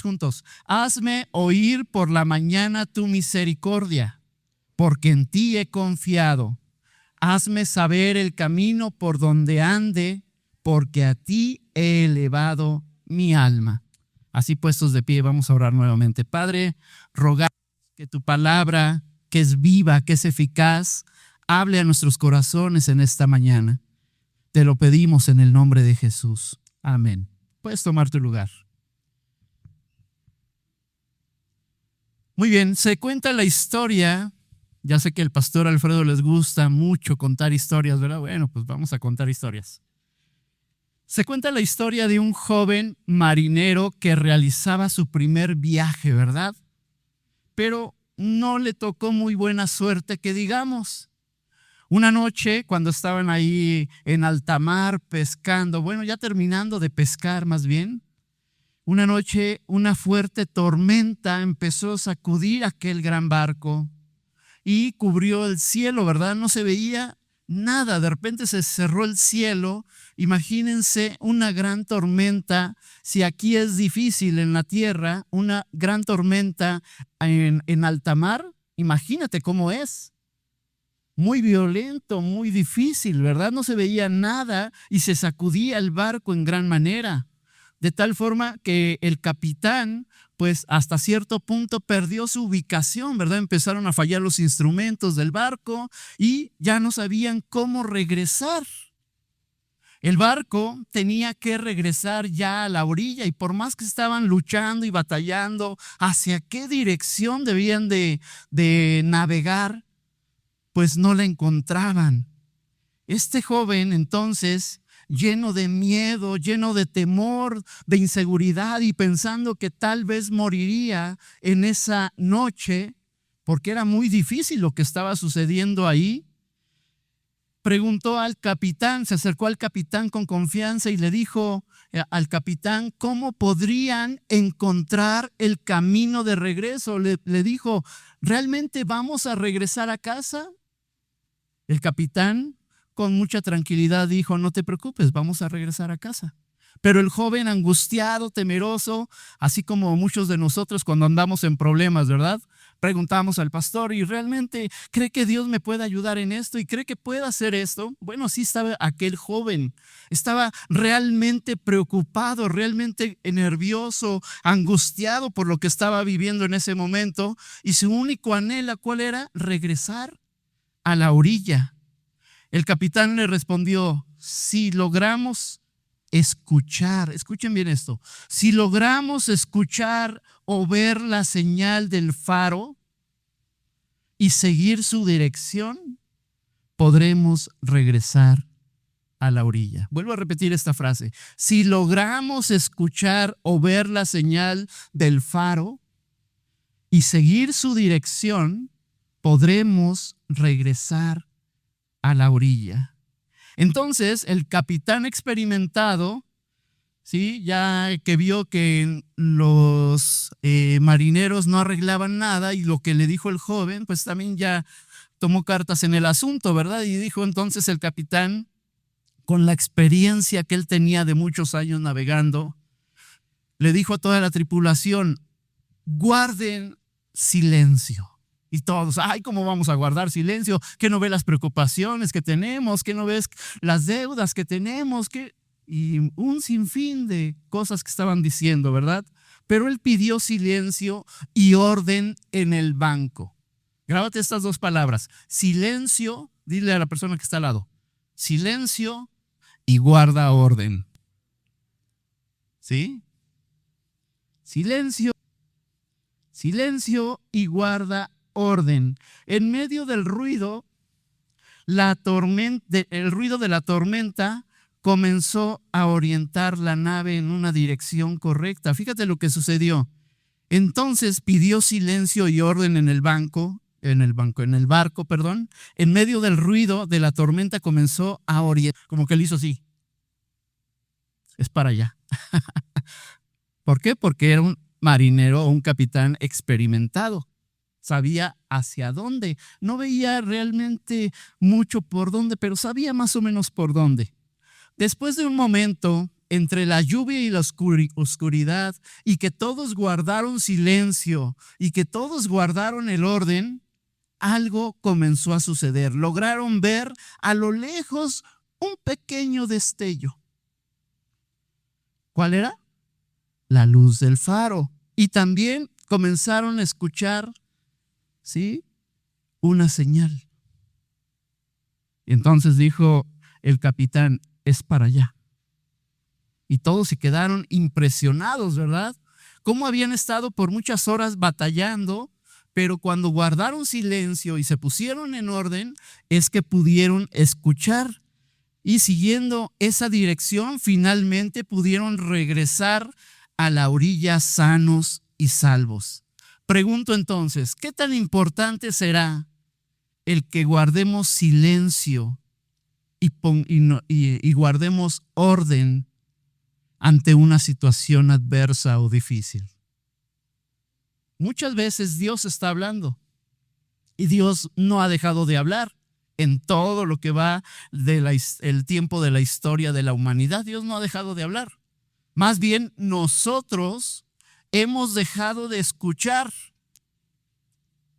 todos juntos. Hazme oír por la mañana tu misericordia, porque en ti he confiado. Hazme saber el camino por donde ande, porque a ti he elevado mi alma. Así puestos de pie, vamos a orar nuevamente. Padre, rogamos que tu palabra, que es viva, que es eficaz, hable a nuestros corazones en esta mañana. Te lo pedimos en el nombre de Jesús. Amén. Puedes tomar tu lugar. Muy bien, se cuenta la historia. Ya sé que al pastor Alfredo les gusta mucho contar historias, ¿verdad? Bueno, pues vamos a contar historias. Se cuenta la historia de un joven marinero que realizaba su primer viaje, ¿verdad? Pero no le tocó muy buena suerte, que digamos. Una noche, cuando estaban ahí en alta mar pescando, bueno, ya terminando de pescar más bien, una noche una fuerte tormenta empezó a sacudir aquel gran barco y cubrió el cielo, ¿verdad? No se veía nada, de repente se cerró el cielo. Imagínense una gran tormenta. Si aquí es difícil en la tierra, una gran tormenta en alta mar, imagínate cómo es. Muy violento, muy difícil, ¿verdad? No se veía nada y se sacudía el barco en gran manera. De tal forma que el capitán, pues hasta cierto punto perdió su ubicación, ¿verdad? Empezaron a fallar los instrumentos del barco y ya no sabían cómo regresar. El barco tenía que regresar ya a la orilla y por más que estaban luchando y batallando hacia qué dirección debían de navegar, pues no la encontraban. Este joven entonces, lleno de miedo, lleno de temor, de inseguridad y pensando que tal vez moriría en esa noche, porque era muy difícil lo que estaba sucediendo ahí, preguntó al capitán, se acercó al capitán con confianza y le dijo al capitán cómo podrían encontrar el camino de regreso. Le dijo, ¿realmente vamos a regresar a casa? El capitán, con mucha tranquilidad, dijo, no te preocupes, vamos a regresar a casa. Pero el joven angustiado, temeroso, así como muchos de nosotros cuando andamos en problemas, ¿verdad? Preguntamos al pastor, ¿y realmente cree que Dios me puede ayudar en esto? ¿Y cree que puede hacer esto? Bueno, sí estaba aquel joven, estaba realmente preocupado, realmente nervioso, angustiado por lo que estaba viviendo en ese momento. Y su único anhelo, ¿cuál era? Regresar a la orilla. El capitán le respondió, si logramos escuchar, escuchen bien esto, si logramos escuchar o ver la señal del faro y seguir su dirección, podremos regresar a la orilla. Vuelvo a repetir esta frase, si logramos escuchar o ver la señal del faro y seguir su dirección, podremos regresar a la orilla. Entonces el capitán experimentado, ¿sí? Ya que vio que los marineros no arreglaban nada y lo que le dijo el joven, pues también ya tomó cartas en el asunto, ¿verdad? Y dijo entonces el capitán, con la experiencia que él tenía de muchos años navegando, le dijo a toda la tripulación, guarden silencio. Y todos, ay, ¿cómo vamos a guardar silencio? ¿Qué no ve las preocupaciones que tenemos? ¿Qué no ves las deudas que tenemos? Y un sinfín de cosas que estaban diciendo, ¿verdad? Pero él pidió silencio y orden en el banco. Grábate estas dos palabras. Silencio, dile a la persona que está al lado. Silencio y guarda orden. ¿Sí? Silencio y guarda orden. En medio del ruido, el ruido de la tormenta comenzó a orientar la nave en una dirección correcta. Fíjate lo que sucedió. Entonces pidió silencio y orden en el barco. En medio del ruido de la tormenta comenzó a orientar, como que él hizo así. Es para allá. ¿Por qué? Porque era un marinero o un capitán experimentado. Sabía hacia dónde. No veía realmente mucho por dónde, pero sabía más o menos por dónde. Después de un momento, entre la lluvia y la oscuridad, y que todos guardaron silencio y que todos guardaron el orden, algo comenzó a suceder. Lograron ver a lo lejos un pequeño destello. ¿Cuál era? La luz del faro. Y también comenzaron a escuchar, ¿sí?, una señal. Y entonces dijo el capitán, es para allá. Y todos se quedaron impresionados, ¿verdad? Cómo habían estado por muchas horas batallando, pero cuando guardaron silencio y se pusieron en orden, es que pudieron escuchar. Y siguiendo esa dirección, finalmente pudieron regresar a la orilla sanos y salvos. Pregunto entonces, ¿qué tan importante será el que guardemos silencio y guardemos orden ante una situación adversa o difícil? Muchas veces Dios está hablando y Dios no ha dejado de hablar en todo lo que va del tiempo de la historia de la humanidad. Dios no ha dejado de hablar. Más bien nosotros hemos dejado de escuchar.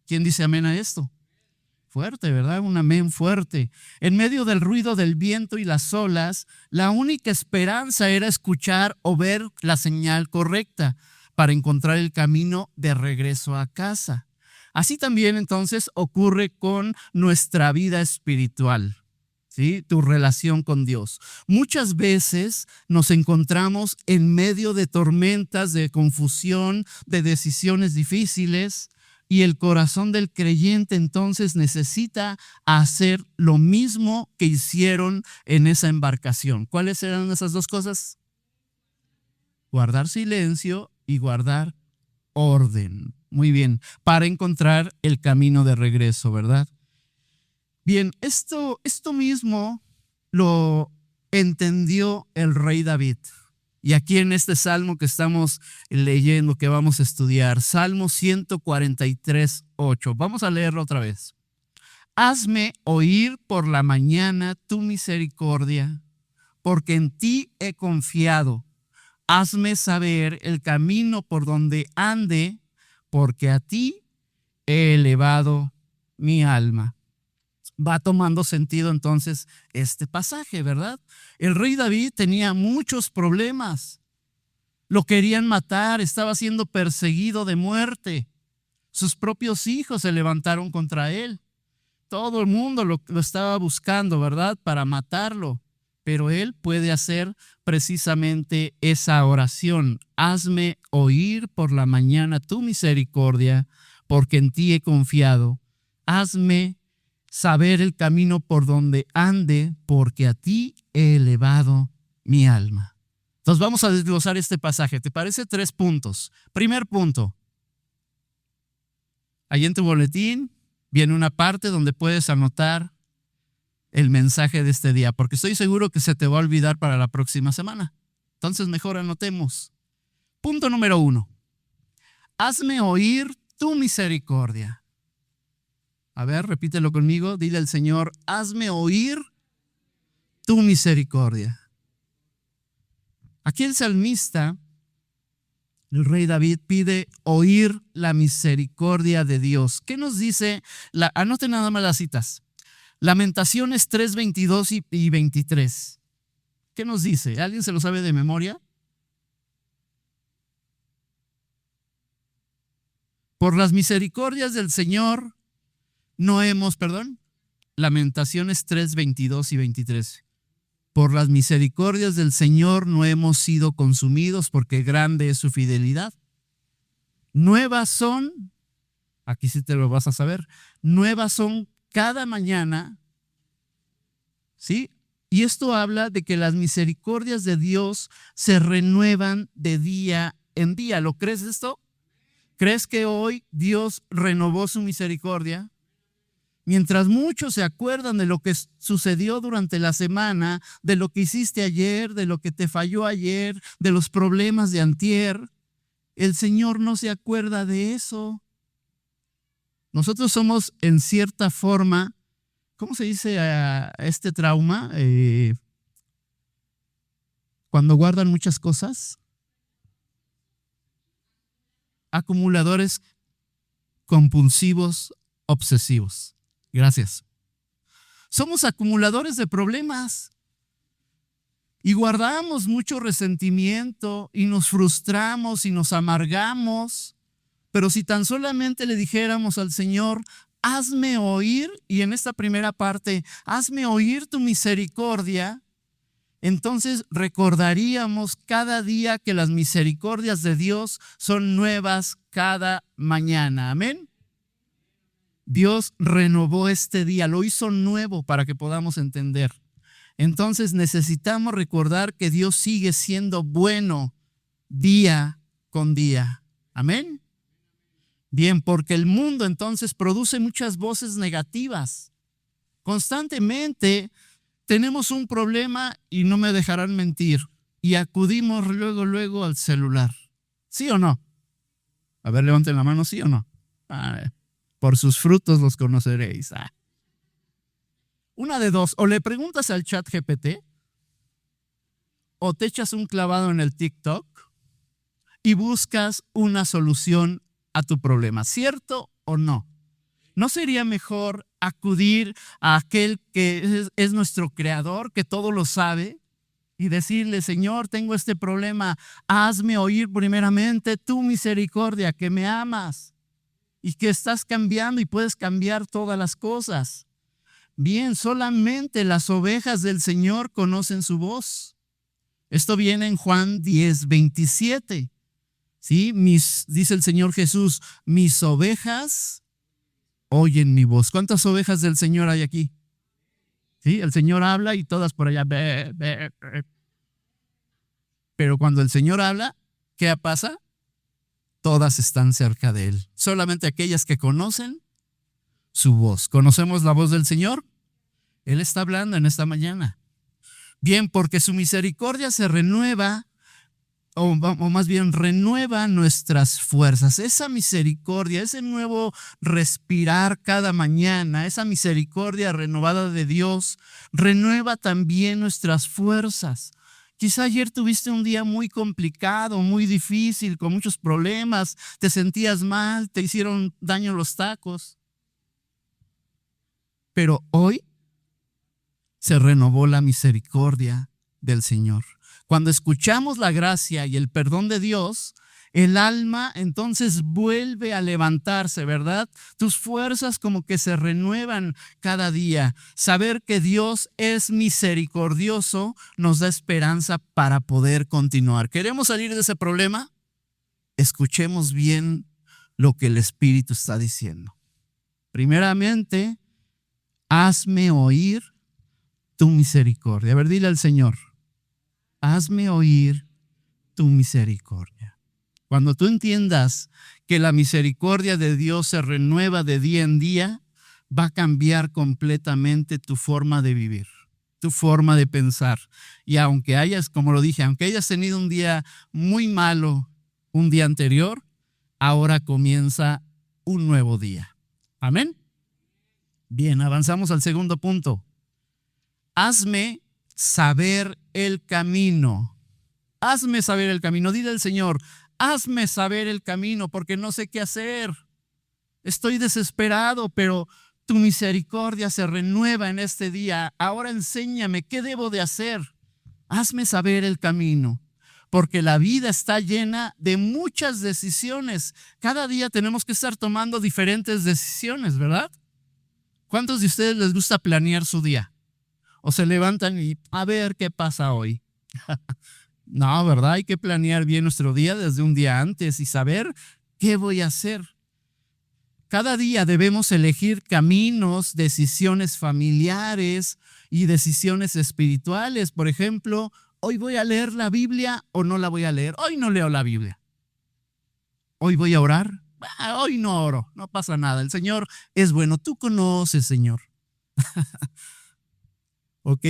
¿Quién dice amén a esto? Fuerte, ¿verdad? Un amén fuerte. En medio del ruido del viento y las olas, la única esperanza era escuchar o ver la señal correcta para encontrar el camino de regreso a casa. Así también entonces ocurre con nuestra vida espiritual, ¿sí? Tu relación con Dios. Muchas veces nos encontramos en medio de tormentas, de confusión, de decisiones difíciles, y el corazón del creyente entonces necesita hacer lo mismo que hicieron en esa embarcación. ¿Cuáles eran esas dos cosas? Guardar silencio y guardar orden. Muy bien, para encontrar el camino de regreso, ¿verdad? Bien, esto mismo lo entendió el rey David. Y aquí en este salmo que estamos leyendo, que vamos a estudiar, Salmo 143:8. Vamos a leerlo otra vez. Hazme oír por la mañana tu misericordia, porque en ti he confiado. Hazme saber el camino por donde ande, porque a ti he elevado mi alma. Va tomando sentido entonces este pasaje, ¿verdad? El rey David tenía muchos problemas. Lo querían matar, estaba siendo perseguido de muerte. Sus propios hijos se levantaron contra él. Todo el mundo lo estaba buscando, ¿verdad?, para matarlo. Pero él puede hacer precisamente esa oración. Hazme oír por la mañana tu misericordia, porque en ti he confiado. Hazme saber el camino por donde ande, porque a ti he elevado mi alma. Entonces vamos a desglosar este pasaje. ¿Te parece? 3 puntos. Primer punto. Ahí en tu boletín viene una parte donde puedes anotar el mensaje de este día, porque estoy seguro que se te va a olvidar para la próxima semana. Entonces mejor anotemos. Punto número 1. Hazme oír tu misericordia. A ver, repítelo conmigo. Dile al Señor, hazme oír tu misericordia. Aquí el salmista, el rey David, pide oír la misericordia de Dios. ¿Qué nos dice? Anoten nada más las citas. Lamentaciones 3:22 y 23. ¿Qué nos dice? ¿Alguien se lo sabe de memoria? Por las misericordias del Señor no hemos, Lamentaciones 3:22 y 23. Por las misericordias del Señor no hemos sido consumidos, porque grande es su fidelidad. Nuevas son, aquí sí te lo vas a saber, nuevas son cada mañana, ¿sí? Y esto habla de que las misericordias de Dios se renuevan de día en día. ¿Lo crees esto? ¿Crees que hoy Dios renovó su misericordia? Mientras muchos se acuerdan de lo que sucedió durante la semana, de lo que hiciste ayer, de lo que te falló ayer, de los problemas de antier, el Señor no se acuerda de eso. Nosotros somos en cierta forma, ¿cómo se dice a este trauma? Cuando guardan muchas cosas, acumuladores compulsivos, obsesivos. Gracias. Somos acumuladores de problemas y guardamos mucho resentimiento y nos frustramos y nos amargamos. Pero si tan solamente le dijéramos al Señor, hazme oír, y en esta primera parte, hazme oír tu misericordia, entonces recordaríamos cada día que las misericordias de Dios son nuevas cada mañana. Amén. Dios renovó este día, lo hizo nuevo para que podamos entender. Entonces necesitamos recordar que Dios sigue siendo bueno día con día. Amén. Bien, porque el mundo entonces produce muchas voces negativas. Constantemente tenemos un problema y no me dejarán mentir. Y acudimos luego al celular. ¿Sí o no? A ver, levanten la mano, ¿sí o no? Por sus frutos los conoceréis. Una de dos, o le preguntas al chat GPT, o te echas un clavado en el TikTok y buscas una solución a tu problema, ¿cierto o no? ¿No sería mejor acudir a aquel que es nuestro creador, que todo lo sabe, y decirle, Señor, tengo este problema, hazme oír primeramente tu misericordia, que me amas y que estás cambiando y puedes cambiar todas las cosas? Bien, solamente las ovejas del Señor conocen su voz. Esto viene en Juan 10:27. ¿Sí? Dice el Señor Jesús, mis ovejas oyen mi voz. ¿Cuántas ovejas del Señor hay aquí? ¿Sí? El Señor habla y todas por allá. Pero cuando el Señor habla, ¿qué pasa? Todas están cerca de Él. Solamente aquellas que conocen su voz. ¿Conocemos la voz del Señor? Él está hablando en esta mañana. Bien, porque su misericordia se renueva, o más bien renueva nuestras fuerzas. Esa misericordia, ese nuevo respirar cada mañana, esa misericordia renovada de Dios, renueva también nuestras fuerzas. Quizá ayer tuviste un día muy complicado, muy difícil, con muchos problemas, te sentías mal, te hicieron daño los tacos. Pero hoy se renovó la misericordia del Señor. Cuando escuchamos la gracia y el perdón de Dios, el alma entonces vuelve a levantarse, ¿verdad? Tus fuerzas como que se renuevan cada día. Saber que Dios es misericordioso nos da esperanza para poder continuar. ¿Queremos salir de ese problema? Escuchemos bien lo que el Espíritu está diciendo. Primeramente, hazme oír tu misericordia. A ver, dile al Señor, hazme oír tu misericordia. Cuando tú entiendas que la misericordia de Dios se renueva de día en día, va a cambiar completamente tu forma de vivir, tu forma de pensar. Y aunque hayas, como lo dije, aunque hayas tenido un día muy malo, un día anterior, ahora comienza un nuevo día. Amén. Bien, avanzamos al segundo punto. Hazme saber el camino. Hazme saber el camino. Dile al Señor, hazme saber el camino porque no sé qué hacer. Estoy desesperado, pero tu misericordia se renueva en este día. Ahora enséñame qué debo de hacer. Hazme saber el camino, porque la vida está llena de muchas decisiones. Cada día tenemos que estar tomando diferentes decisiones, ¿verdad? ¿Cuántos de ustedes les gusta planear su día? O se levantan y a ver qué pasa hoy. No, ¿verdad? Hay que planear bien nuestro día desde un día antes y saber qué voy a hacer. Cada día debemos elegir caminos, decisiones familiares y decisiones espirituales. Por ejemplo, hoy voy a leer la Biblia o no la voy a leer. Hoy no leo la Biblia. Hoy voy a orar. Hoy no oro, no pasa nada. El Señor es bueno. Tú conoces, Señor. Ok.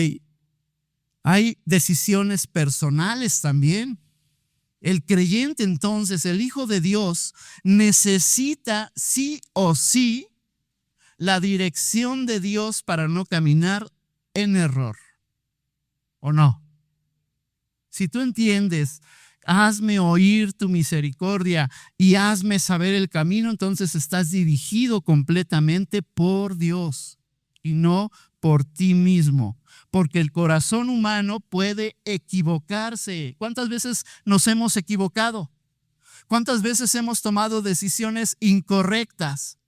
Hay decisiones personales también. El creyente, entonces, el Hijo de Dios, necesita sí o sí la dirección de Dios para no caminar en error. ¿O no? Si tú entiendes, hazme oír tu misericordia y hazme saber el camino, entonces estás dirigido completamente por Dios y no por ti mismo, porque el corazón humano puede equivocarse. ¿Cuántas veces nos hemos equivocado? ¿Cuántas veces hemos tomado decisiones incorrectas?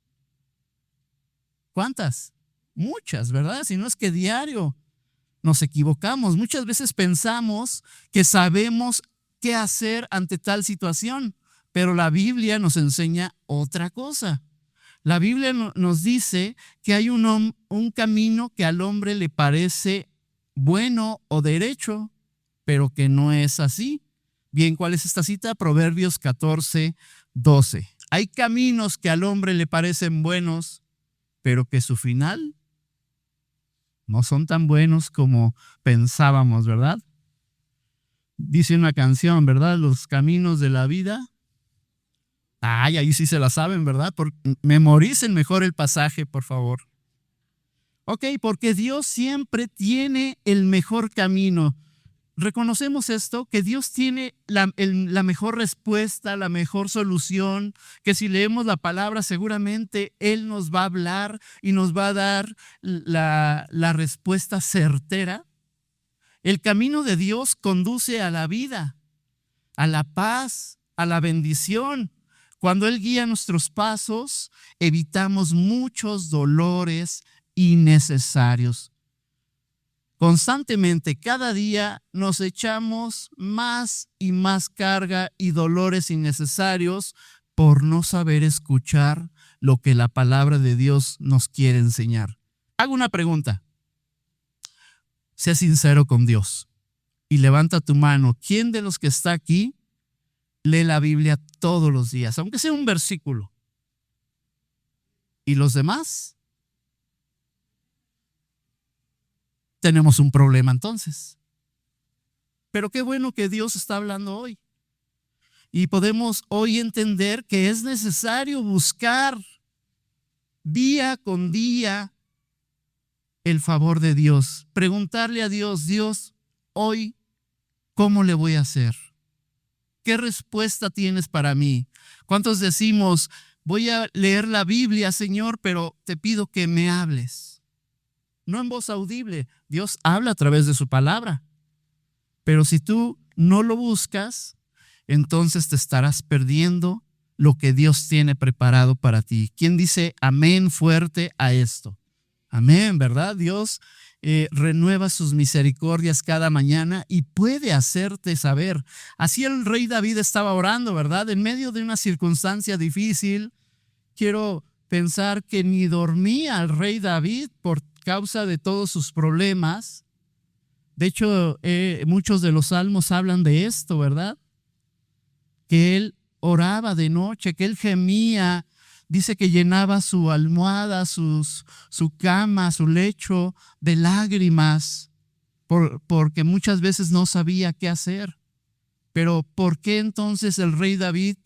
¿Cuántas? Muchas, ¿verdad? Si no es que diario nos equivocamos. Muchas veces pensamos que sabemos qué hacer ante tal situación, pero la Biblia nos enseña otra cosa. La Biblia nos dice que hay un camino que al hombre le parece bueno o derecho, pero que no es así. Bien, ¿cuál es esta cita? Proverbios 14:12. Hay caminos que al hombre le parecen buenos, pero que su final no son tan buenos como pensábamos, ¿verdad? Dice una canción, ¿verdad? Los caminos de la vida. Ay, ahí sí se la saben, ¿verdad? Memoricen mejor el pasaje, por favor. Ok, porque Dios siempre tiene el mejor camino. Reconocemos esto, que Dios tiene la mejor respuesta, la mejor solución, que si leemos la palabra seguramente Él nos va a hablar y nos va a dar la respuesta certera. El camino de Dios conduce a la vida, a la paz, a la bendición. Cuando Él guía nuestros pasos, evitamos muchos dolores innecesarios. Constantemente, cada día nos echamos más y más carga y dolores innecesarios por no saber escuchar lo que la palabra de Dios nos quiere enseñar. Hago una pregunta. Sea sincero con Dios y levanta tu mano. ¿Quién de los que está aquí lee la Biblia todos los días, aunque sea un versículo? ¿Y los demás? Tenemos un problema entonces. Pero qué bueno que Dios está hablando hoy. Y podemos hoy entender que es necesario buscar día con día el favor de Dios. Preguntarle a Dios, Dios, hoy, ¿cómo le voy a hacer? ¿Qué respuesta tienes para mí? ¿Cuántos decimos, voy a leer la Biblia, Señor, pero te pido que me hables? No en voz audible. Dios habla a través de su palabra. Pero si tú no lo buscas, entonces te estarás perdiendo lo que Dios tiene preparado para ti. ¿Quién dice amén fuerte a esto? Amén, ¿verdad? Dios renueva sus misericordias cada mañana y puede hacerte saber. Así el rey David estaba orando, ¿verdad? En medio de una circunstancia difícil. Quiero pensar que ni dormía el rey David por causa de todos sus problemas. De hecho, muchos de los salmos hablan de esto, ¿verdad? Que él oraba de noche, que él gemía. Dice que llenaba su almohada, su cama, su lecho de lágrimas, porque muchas veces no sabía qué hacer. Pero ¿por qué entonces el rey David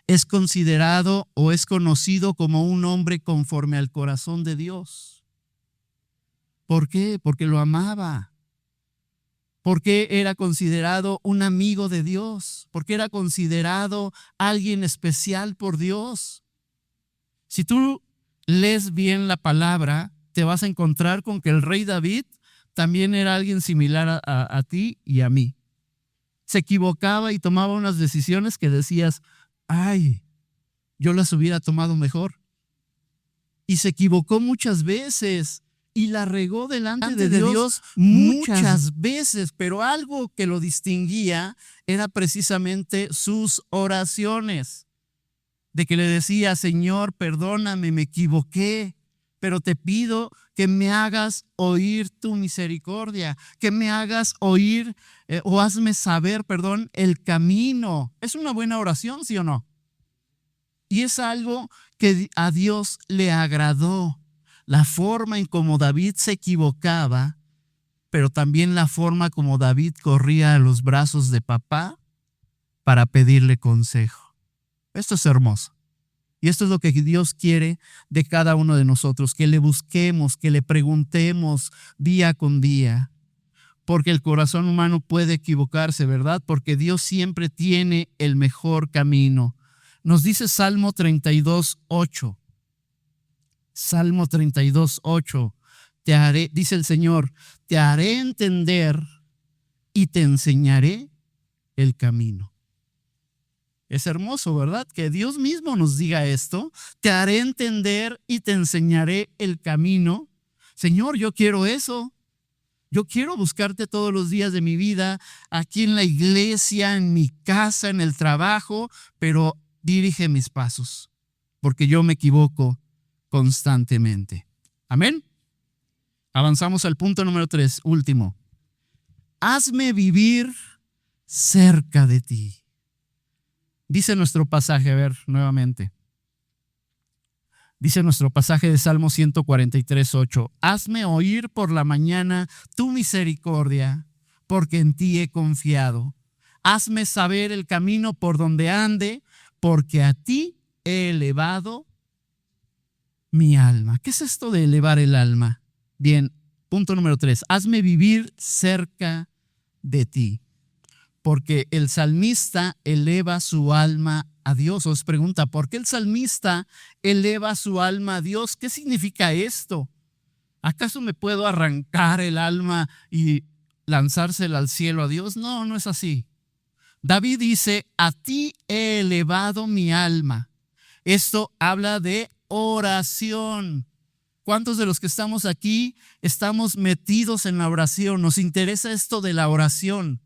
es considerado o es conocido como un hombre conforme al corazón de Dios? ¿Por qué? Porque lo amaba. Porque era considerado un amigo de Dios. Porque era considerado alguien especial por Dios. Si tú lees bien la palabra, te vas a encontrar con que el rey David también era alguien similar a ti y a mí. Se equivocaba y tomaba unas decisiones que decías, ay, yo las hubiera tomado mejor. Y se equivocó muchas veces. Y la regó delante de Dios muchas veces, pero algo que lo distinguía era precisamente sus oraciones, de que le decía, Señor, perdóname, me equivoqué, pero te pido que me hagas oír tu misericordia, que me hagas oír o hazme saber, el camino. Es una buena oración, ¿sí o no? Y es algo que a Dios le agradó. La forma en cómo David se equivocaba, pero también la forma como David corría a los brazos de papá para pedirle consejo. Esto es hermoso. Y esto es lo que Dios quiere de cada uno de nosotros, que le busquemos, que le preguntemos día con día. porque el corazón humano puede equivocarse, ¿verdad? Porque Dios siempre tiene el mejor camino. Nos dice Salmo 32:8. Salmo 32:8. Dice el Señor, te haré entender y te enseñaré el camino. Es hermoso, ¿verdad? Que Dios mismo nos diga esto. Te haré entender y te enseñaré el camino. Señor, yo quiero eso. Yo quiero buscarte todos los días de mi vida, aquí en la iglesia, en mi casa, en el trabajo, pero dirige mis pasos, porque yo me equivoco constantemente. Amén. Avanzamos al punto número 3, último. Hazme vivir cerca de ti. Dice nuestro pasaje, a ver, nuevamente. Dice nuestro pasaje de Salmo 143:8. Hazme oír por la mañana tu misericordia, porque en ti he confiado. Hazme saber el camino por donde ande, porque a ti he elevado mi alma. ¿Qué es esto de elevar el alma? Bien, punto número 3. Hazme vivir cerca de ti. Porque el salmista eleva su alma a Dios. Os pregunta, ¿por qué el salmista eleva su alma a Dios? ¿Qué significa esto? ¿Acaso me puedo arrancar el alma y lanzársela al cielo a Dios? No, no es así. David dice, a ti he elevado mi alma. Esto habla de oración. ¿Cuántos de los que estamos aquí estamos metidos en la oración? Nos interesa esto de la oración.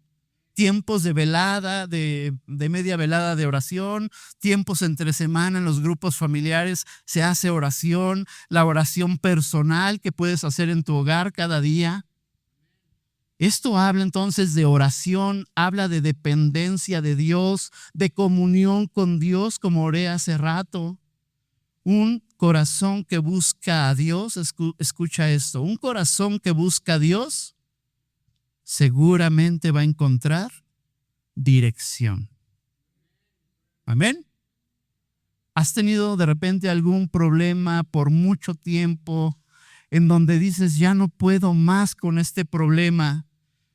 Tiempos de velada, de media velada de oración, tiempos entre semana en los grupos familiares se hace oración, la oración personal que puedes hacer en tu hogar cada día. Esto habla entonces de oración, habla de dependencia de Dios, de comunión con Dios, como oré hace rato. Un corazón que busca a Dios, escucha esto, un corazón que busca a Dios seguramente va a encontrar dirección. Amén. ¿Has tenido de repente algún problema por mucho tiempo en donde dices, ya no puedo más con este problema?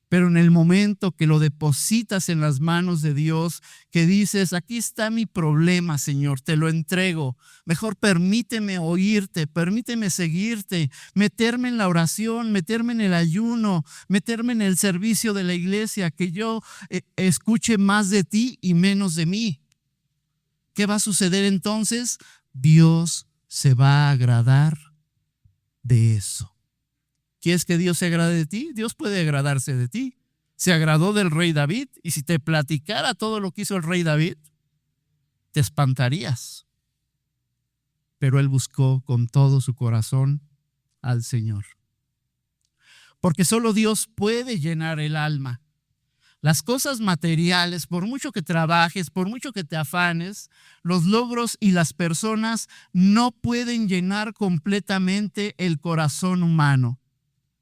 Pero en el momento que lo depositas en las manos de Dios, que dices, aquí está mi problema, Señor, te lo entrego. Mejor permíteme oírte, permíteme seguirte, meterme en la oración, meterme en el ayuno, meterme en el servicio de la iglesia, que yo escuche más de ti y menos de mí. ¿Qué va a suceder entonces? Dios se va a agradar de eso. ¿Quieres que Dios se agrade de ti? Dios puede agradarse de ti. Se agradó del rey David, y si te platicara todo lo que hizo el rey David, te espantarías. Pero él buscó con todo su corazón al Señor. Porque solo Dios puede llenar el alma. Las cosas materiales, por mucho que trabajes, por mucho que te afanes, los logros y las personas no pueden llenar completamente el corazón humano.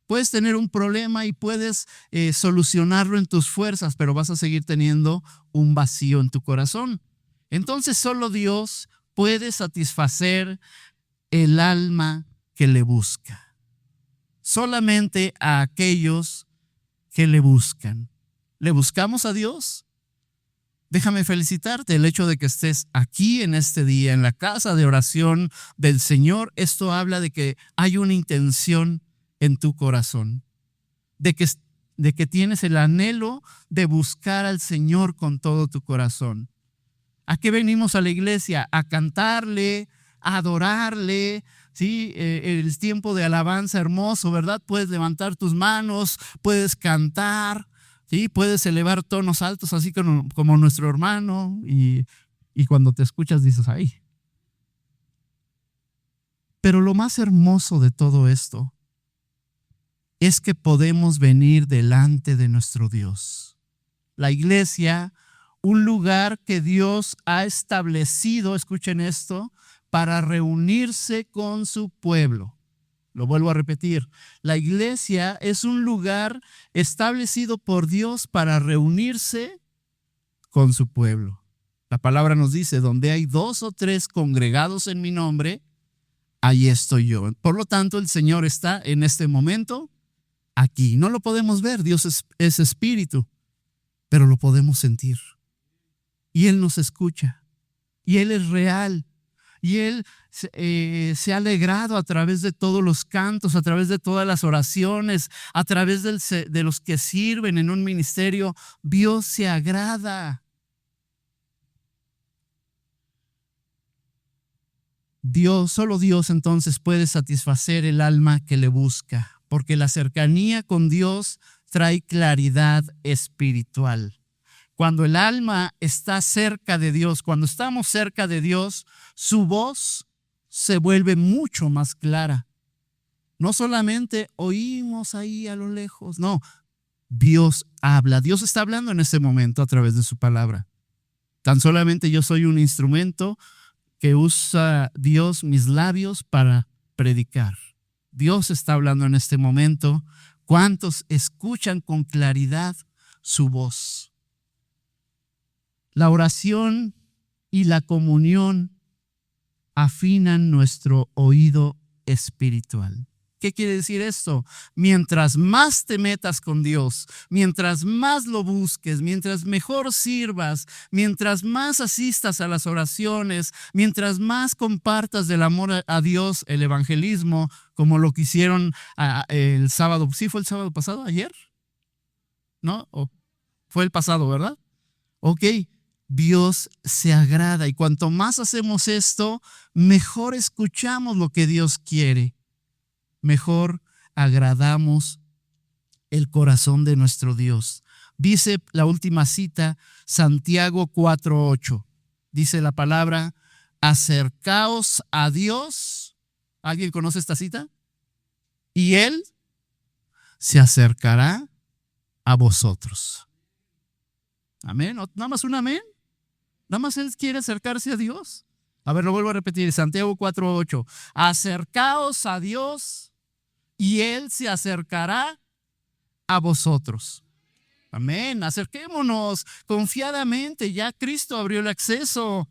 Puedes tener un problema y puedes solucionarlo en tus fuerzas, pero vas a seguir teniendo un vacío en tu corazón. Entonces solo Dios puede satisfacer el alma que le busca. Solamente a aquellos que le buscan. ¿Le buscamos a Dios? Déjame felicitarte el hecho de que estés aquí en este día, en la casa de oración del Señor. Esto habla de que hay una intención en tu corazón, de que tienes el anhelo de buscar al Señor con todo tu corazón. ¿A qué venimos a la iglesia? A cantarle, a adorarle, ¿sí? El tiempo de alabanza hermoso, ¿verdad? Puedes levantar tus manos, puedes cantar, ¿sí? Puedes elevar tonos altos así como nuestro hermano, y cuando te escuchas dices, ¡ay! Pero lo más hermoso de todo esto es que podemos venir delante de nuestro Dios. La iglesia, un lugar que Dios ha establecido, escuchen esto, para reunirse con su pueblo. Lo vuelvo a repetir, la iglesia es un lugar establecido por Dios para reunirse con su pueblo. La palabra nos dice, donde hay 2 o 3 congregados en mi nombre, ahí estoy yo. Por lo tanto, el Señor está en este momento aquí. No lo podemos ver, Dios es espíritu, pero lo podemos sentir. Y Él nos escucha, y Él es real, y Él se ha alegrado a través de todos los cantos, a través de todas las oraciones, a través de los que sirven en un ministerio. Dios se agrada. Solo Dios entonces puede satisfacer el alma que le busca, porque la cercanía con Dios trae claridad espiritual. Cuando el alma está cerca de Dios, cuando estamos cerca de Dios, su voz se vuelve mucho más clara. No solamente oímos ahí a lo lejos, no, Dios habla. Dios está hablando en ese momento a través de su palabra. Tan solamente yo soy un instrumento que usa Dios mis labios para predicar. Dios está hablando en este momento. ¿Cuántos escuchan con claridad su voz? La oración y la comunión afinan nuestro oído espiritual. ¿Qué quiere decir esto? Mientras más te metas con Dios, mientras más lo busques, mientras mejor sirvas, mientras más asistas a las oraciones, mientras más compartas del amor a Dios, el evangelismo, como lo que hicieron el sábado. ¿Sí fue el sábado pasado? ¿Ayer? ¿No? Fue el pasado, ¿verdad? Ok. Dios se agrada, y cuanto más hacemos esto, mejor escuchamos lo que Dios quiere. Mejor agradamos el corazón de nuestro Dios. Dice la última cita, Santiago 4:8. Dice la palabra: acercaos a Dios. ¿Alguien conoce esta cita? Y Él se acercará a vosotros. Amén. Nada más un amén. Nada más Él quiere acercarse a Dios. A ver, lo vuelvo a repetir. Santiago 4:8. Acercaos a Dios y Él se acercará a vosotros. Amén. Acerquémonos confiadamente. Ya Cristo abrió el acceso.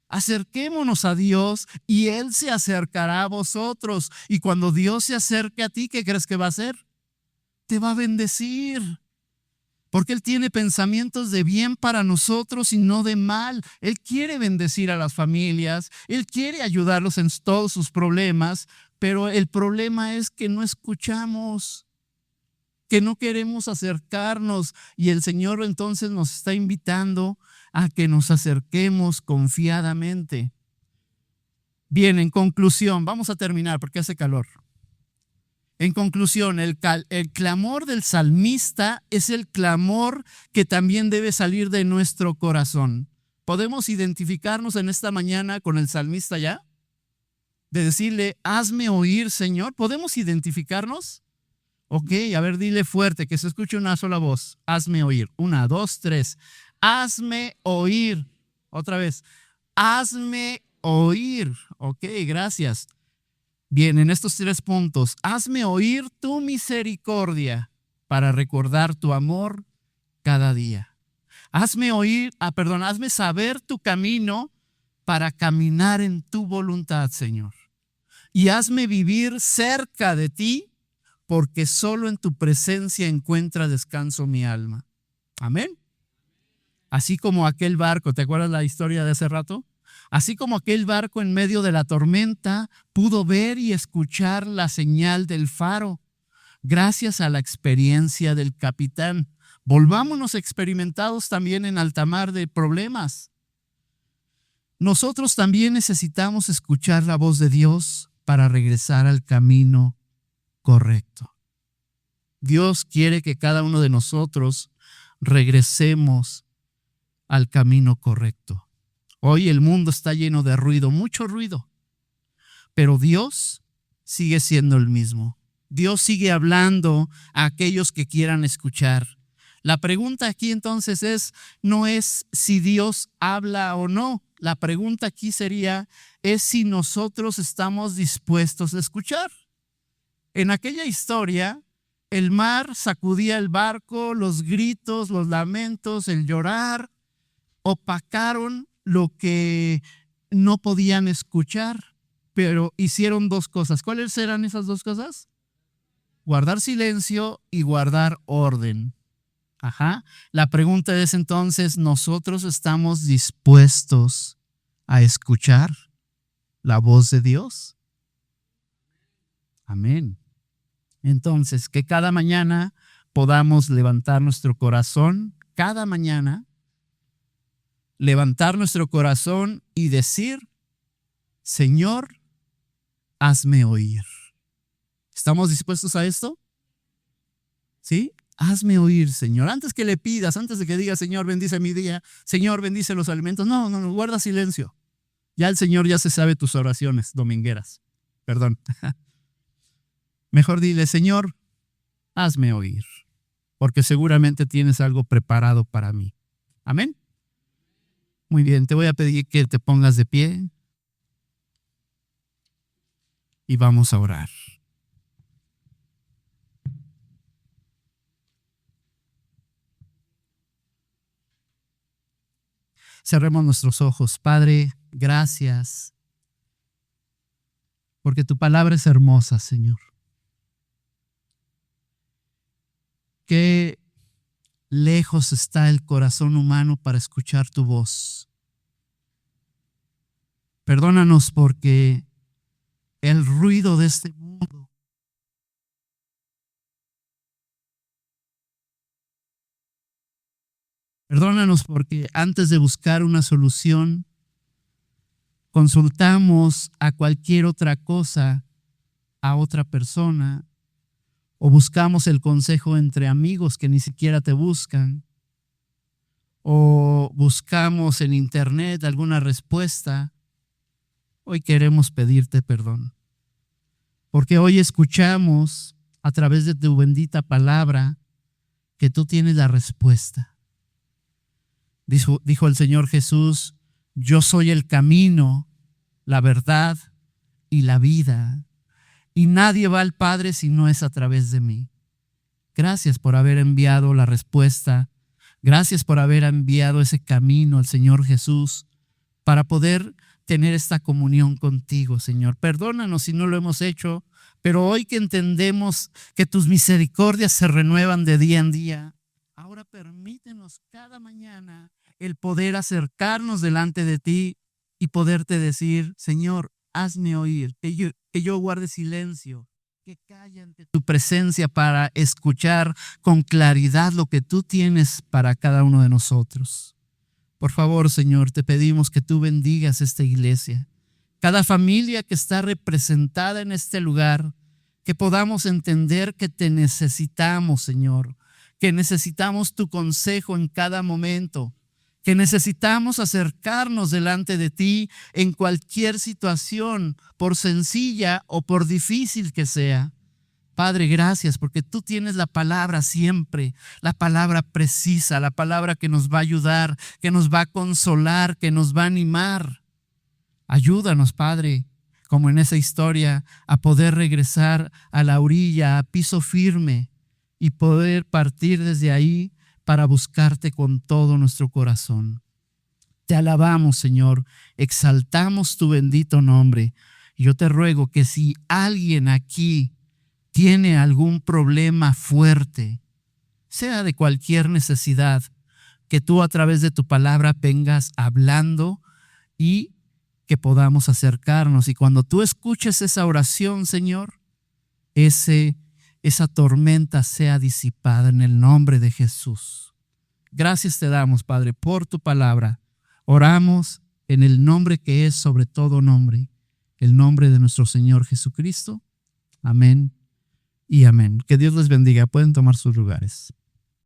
Acerquémonos a Dios y Él se acercará a vosotros. Y cuando Dios se acerque a ti, ¿qué crees que va a hacer? Te va a bendecir. Porque Él tiene pensamientos de bien para nosotros y no de mal. Él quiere bendecir a las familias. Él quiere ayudarlos en todos sus problemas. Pero el problema es que no escuchamos, que no queremos acercarnos. Y el Señor entonces nos está invitando a que nos acerquemos confiadamente. Bien, en conclusión, vamos a terminar porque hace calor. En conclusión, el clamor del salmista es el clamor que también debe salir de nuestro corazón. ¿Podemos identificarnos en esta mañana con el salmista ya? De decirle, hazme oír, Señor. ¿Podemos identificarnos? Ok, a ver, dile fuerte, que se escuche una sola voz. Hazme oír. 1, 2, 3. Hazme oír. Otra vez. Hazme oír. Ok, gracias. Bien, en estos 3 puntos, hazme oír tu misericordia para recordar tu amor cada día. Hazme saber tu camino para caminar en tu voluntad, Señor. Y hazme vivir cerca de ti, porque solo en tu presencia encuentra descanso mi alma. Amén. Así como aquel barco, ¿te acuerdas la historia de hace rato? Así como aquel barco en medio de la tormenta pudo ver y escuchar la señal del faro, gracias a la experiencia del capitán. Volvámonos experimentados también en alta mar de problemas. Nosotros también necesitamos escuchar la voz de Dios para regresar al camino correcto. Dios quiere que cada uno de nosotros regresemos al camino correcto. Hoy el mundo está lleno de ruido, mucho ruido, pero Dios sigue siendo el mismo. Dios sigue hablando a aquellos que quieran escuchar. La pregunta aquí entonces no es si Dios habla o no. La pregunta aquí es si nosotros estamos dispuestos a escuchar. En aquella historia, el mar sacudía el barco, los gritos, los lamentos, el llorar, opacaron lo que no podían escuchar, pero hicieron 2 cosas. ¿Cuáles eran esas 2 cosas? guardar silencio y guardar orden. Ajá. La pregunta es entonces, ¿nosotros estamos dispuestos a escuchar la voz de Dios? Amén. Entonces, que cada mañana podamos levantar nuestro corazón, cada mañana, levantar nuestro corazón y decir, Señor, hazme oír. ¿Estamos dispuestos a esto? ¿Sí? Hazme oír, Señor. Antes que le pidas, antes de que digas, Señor, bendice mi día, Señor, bendice los alimentos. No, guarda silencio. Ya el Señor ya se sabe tus oraciones domingueras. Perdón. Mejor dile, Señor, hazme oír, porque seguramente tienes algo preparado para mí. Amén. Muy bien, te voy a pedir que te pongas de pie y vamos a orar. Cerremos nuestros ojos. Padre, gracias, porque tu palabra es hermosa, Señor. Qué lejos está el corazón humano para escuchar tu voz. Perdónanos porque el ruido de este mundo Perdónanos porque antes de buscar una solución, consultamos a cualquier otra cosa, a otra persona, o buscamos el consejo entre amigos que ni siquiera te buscan, o buscamos en internet alguna respuesta. Hoy queremos pedirte perdón, porque hoy escuchamos a través de tu bendita palabra que tú tienes la respuesta. Dijo el Señor Jesús, yo soy el camino, la verdad y la vida, y nadie va al Padre si no es a través de mí. Gracias por haber enviado la respuesta. Gracias por haber enviado ese camino al Señor Jesús para poder tener esta comunión contigo, Señor. Perdónanos si no lo hemos hecho, pero hoy que entendemos que tus misericordias se renuevan de día en día, ahora permítenos cada mañana el poder acercarnos delante de ti y poderte decir, Señor, hazme oír, que yo guarde silencio, que calle ante tu presencia para escuchar con claridad lo que tú tienes para cada uno de nosotros. Por favor, Señor, te pedimos que tú bendigas esta iglesia, cada familia que está representada en este lugar, que podamos entender que te necesitamos, Señor, que necesitamos tu consejo en cada momento, que necesitamos acercarnos delante de ti en cualquier situación, por sencilla o por difícil que sea. Padre, gracias porque tú tienes la palabra siempre, la palabra precisa, la palabra que nos va a ayudar, que nos va a consolar, que nos va a animar. Ayúdanos, Padre, como en esa historia, a poder regresar a la orilla, a piso firme y poder partir desde ahí para buscarte con todo nuestro corazón. Te alabamos, Señor, exaltamos tu bendito nombre. Yo te ruego que si alguien aquí tiene algún problema fuerte, sea de cualquier necesidad, que tú a través de tu palabra vengas hablando y que podamos acercarnos. Y cuando tú escuches esa oración, Señor, esa tormenta sea disipada en el nombre de Jesús. Gracias te damos, Padre, por tu palabra. Oramos en el nombre que es sobre todo nombre, el nombre de nuestro Señor Jesucristo. Amén y amén. Que Dios les bendiga. Pueden tomar sus lugares.